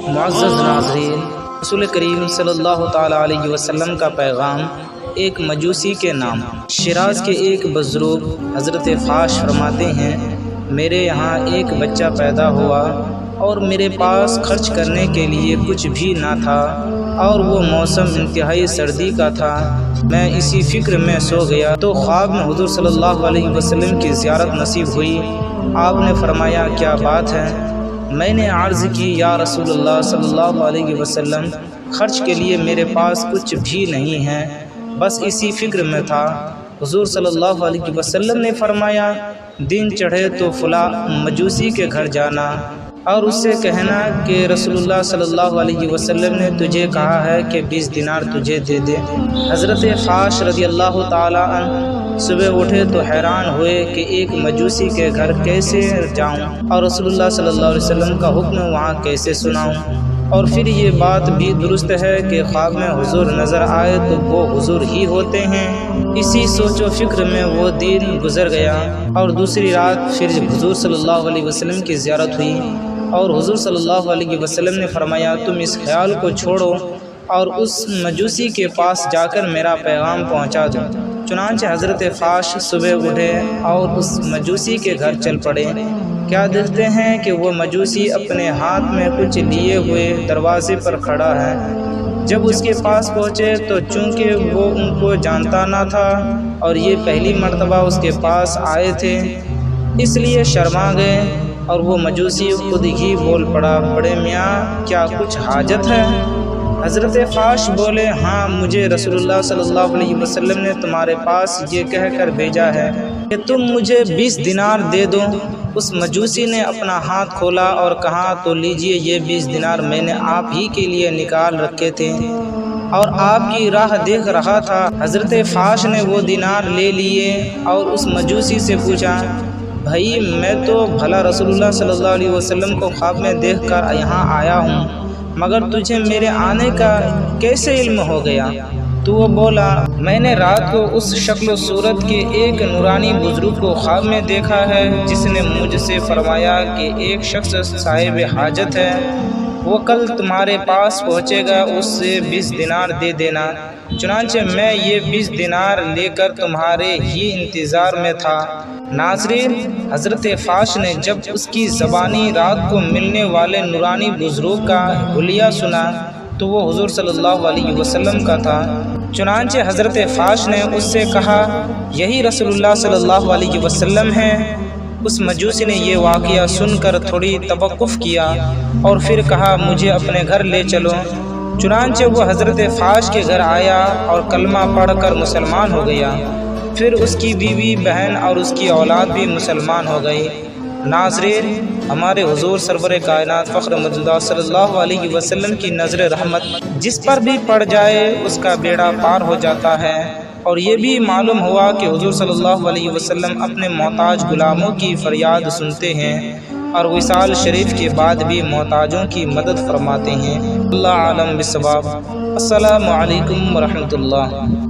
معزز ناظرین، رسول کریم صلی اللہ تعالیٰ علیہ وسلم کا پیغام ایک مجوسی کے نام۔ شیراز کے ایک بزرگ حضرت فاش فرماتے ہیں، میرے یہاں ایک بچہ پیدا ہوا اور میرے پاس خرچ کرنے کے لیے کچھ بھی نہ تھا، اور وہ موسم انتہائی سردی کا تھا۔ میں اسی فکر میں سو گیا تو خواب میں حضور صلی اللہ علیہ وسلم کی زیارت نصیب ہوئی۔ آپ نے فرمایا، کیا بات ہے؟ میں نے عرض کی، یا رسول اللہ صلی اللہ علیہ وسلم، خرچ کے لیے میرے پاس کچھ بھی نہیں ہے، بس اسی فکر میں تھا۔ حضور صلی اللہ علیہ وسلم نے فرمایا، دن چڑھے تو فلاں مجوسی کے گھر جانا اور اس سے کہنا کہ رسول اللہ صلی اللہ علیہ وسلم نے تجھے کہا ہے کہ 20 دینار تجھے دے دے۔ حضرت فاش رضی اللہ تعالیٰ عنہ صبح اٹھے تو حیران ہوئے کہ ایک مجوسی کے گھر کیسے جاؤں اور رسول اللہ صلی اللہ علیہ وسلم کا حکم وہاں کیسے سناؤں۔ اور پھر یہ بات بھی درست ہے کہ خواب میں حضور نظر آئے تو وہ حضور ہی ہوتے ہیں۔ اسی سوچ و فکر میں وہ دن گزر گیا اور دوسری رات پھر حضور صلی اللہ علیہ وسلم کی زیارت ہوئی، اور حضور صلی اللہ علیہ وسلم نے فرمایا، تم اس خیال کو چھوڑو اور اس مجوسی کے پاس جا کر میرا پیغام پہنچا دو۔ چنانچہ حضرت فاش صبح اٹھے اور اس مجوسی کے گھر چل پڑے۔ کیا دیکھتے ہیں کہ وہ مجوسی اپنے ہاتھ میں کچھ لیے ہوئے دروازے پر کھڑا ہے۔ جب اس کے پاس پہنچے تو چونکہ وہ ان کو جانتا نہ تھا اور یہ پہلی مرتبہ اس کے پاس آئے تھے، اس لیے شرما گئے، اور وہ مجوسی خود ہی بول پڑا، بڑے میاں کیا کچھ حاجت ہے؟ حضرت فاش بولے، ہاں، مجھے رسول اللہ صلی اللہ علیہ وسلم نے تمہارے پاس یہ کہہ کر بھیجا ہے کہ تم مجھے 20 دینار دے دو۔ اس مجوسی نے اپنا ہاتھ کھولا اور کہا، تو لیجئے، یہ 20 دینار میں نے آپ ہی کے لیے نکال رکھے تھے اور آپ کی راہ دیکھ رہا تھا۔ حضرت فاش نے وہ دینار لے لیے اور اس مجوسی سے پوچھا، بھائی، میں تو بھلا رسول اللہ صلی اللہ علیہ وسلم کو خواب میں دیکھ کر یہاں آیا ہوں، مگر تجھے میرے آنے کا کیسے علم ہو گیا؟ تو وہ بولا، میں نے رات کو اس شکل و صورت کے ایک نورانی بزرگ کو خواب میں دیکھا ہے، جس نے مجھ سے فرمایا کہ ایک شخص صاحب حاجت ہے، وہ کل تمہارے پاس پہنچے گا، اس سے 20 دینار دے دینا۔ چنانچہ میں یہ 20 دینار لے کر تمہارے ہی انتظار میں تھا۔ ناظرین، حضرت فاش نے جب اس کی زبانی رات کو ملنے والے نورانی بزرگ کا حلیہ سنا تو وہ حضور صلی اللہ علیہ وسلم کا تھا۔ چنانچہ حضرت فاش نے اس سے کہا، یہی رسول اللہ صلی اللہ علیہ وسلم ہیں۔ اس مجوسی نے یہ واقعہ سن کر تھوڑی توقف کیا اور پھر کہا، مجھے اپنے گھر لے چلو۔ چنانچہ وہ حضرت فاش کے گھر آیا اور کلمہ پڑھ کر مسلمان ہو گیا۔ پھر اس کی بیوی، بہن اور اس کی اولاد بھی مسلمان ہو گئی۔ ناظرین، ہمارے حضور سرور کائنات فخر مجدہ صلی اللہ علیہ وسلم کی نظر رحمت جس پر بھی پڑ جائے اس کا بیڑا پار ہو جاتا ہے۔ اور یہ بھی معلوم ہوا کہ حضور صلی اللہ علیہ وسلم اپنے محتاج غلاموں کی فریاد سنتے ہیں اور وصال شریف کے بعد بھی محتاجوں کی مدد فرماتے ہیں۔ اللہ عالم بالصواب۔ السلام علیکم ورحمۃ اللہ۔